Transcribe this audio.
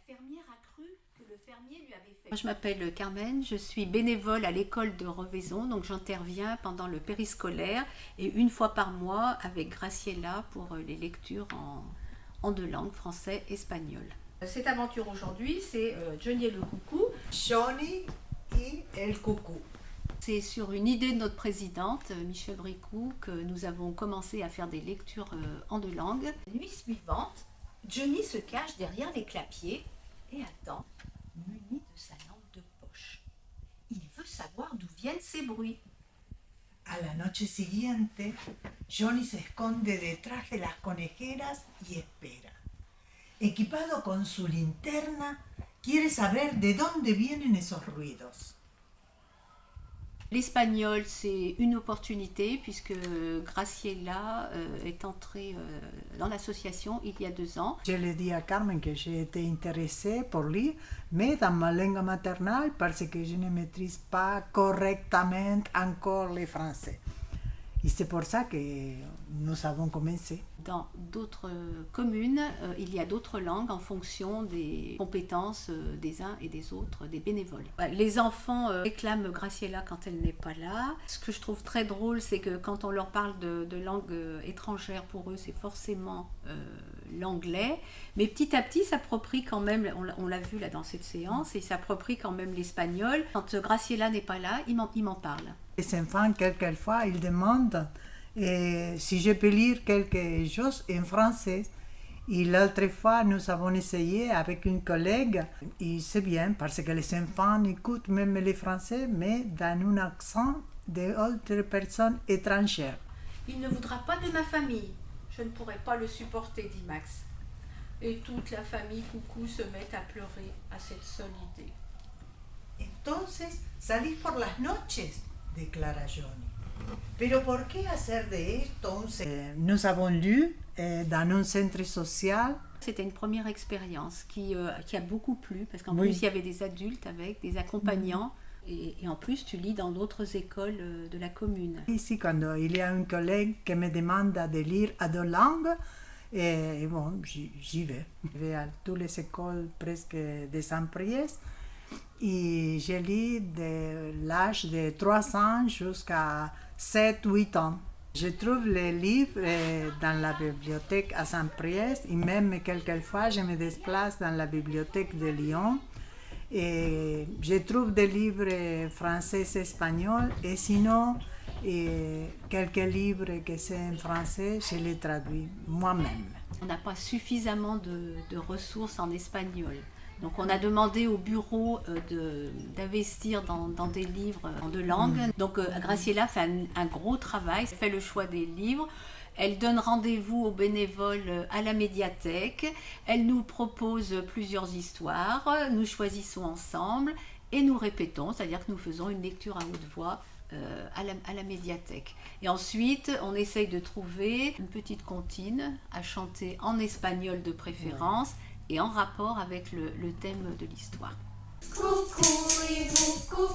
fermière a cru que le fermier lui avait fait... Moi, je m'appelle Carmen, je suis bénévole à l'école de Revaison, donc j'interviens pendant le périscolaire et une fois par mois avec Graciela pour les lectures en deux langues, français et espagnol. Cette aventure aujourd'hui, c'est Johnny et le coucou. Johnny y el Cucú. C'est sur une idée de notre présidente, Michel Bricou, que nous avons commencé à faire des lectures en deux langues. La nuit suivante, Johnny se cache derrière les clapiers et attend, muni de sa lampe de poche. Il veut savoir d'où viennent ces bruits. A la noche siguiente, Johnny se esconde detrás de las conejeras y espera. Equipado con su linterna, quiere saber de dónde vienen esos ruidos. L'espagnol, c'est une opportunité puisque Graciela est entrée dans l'association il y a 2 ans. Je le dis à Carmen que j'ai été intéressée pour lire, mais dans ma langue maternelle parce que je ne maîtrise pas correctement encore le français. Et c'est pour ça que nous avons commencé. Dans d'autres communes, il y a d'autres langues en fonction des compétences des uns et des autres, des bénévoles. Les enfants réclament Graciela quand elle n'est pas là. Ce que je trouve très drôle, c'est que quand on leur parle de langue étrangère, pour eux, c'est forcément l'anglais. Mais petit à petit, ils s'approprient quand même, on l'a vu là dans cette séance, ils s'approprient quand même l'espagnol. Quand Graciela n'est pas là, ils m'en parlent. Les enfants, quelquefois, ils demandent si je peux lire quelque chose en français. Et l'autre fois, nous avons essayé avec une collègue, et c'est bien parce que les enfants écoutent même le français, mais dans un accent d'autres personnes étrangères. Il ne voudra pas de ma famille. Je ne pourrai pas le supporter, dit Max. Et toute la famille Coucou se met à pleurer à cette seule idée. Entonces, salís por las noches, déclara Johnny. Pero ¿por qué hacer de esto Nous avons lu dans un centre social. C'était une première expérience qui a beaucoup plu, parce qu'en plus, il y avait des adultes avec, des accompagnants. Et en plus, tu lis dans d'autres écoles de la commune. Ici, quand il y a un collègue qui me demande de lire à 2 langues, et bon, j'y vais. Je vais à toutes les écoles presque de Saint-Priest. Et je lis de l'âge de 3 ans jusqu'à 7-8 ans. Je trouve les livres dans la bibliothèque à Saint-Priest et même quelquefois je me déplace dans la bibliothèque de Lyon et je trouve des livres français et espagnols et sinon quelques livres que c'est en français, je les traduis moi-même. On n'a pas suffisamment de ressources en espagnol. Donc on a demandé au bureau d'investir dans des livres en 2 langues. Donc Graciela fait un gros travail, fait le choix des livres. Elle donne rendez-vous aux bénévoles à la médiathèque. Elle nous propose plusieurs histoires. Nous choisissons ensemble et nous répétons, c'est-à-dire que nous faisons une lecture à haute voix à la médiathèque. Et ensuite, on essaye de trouver une petite comptine à chanter en espagnol de préférence. Et en rapport avec le thème de l'histoire. Coucou, coucou,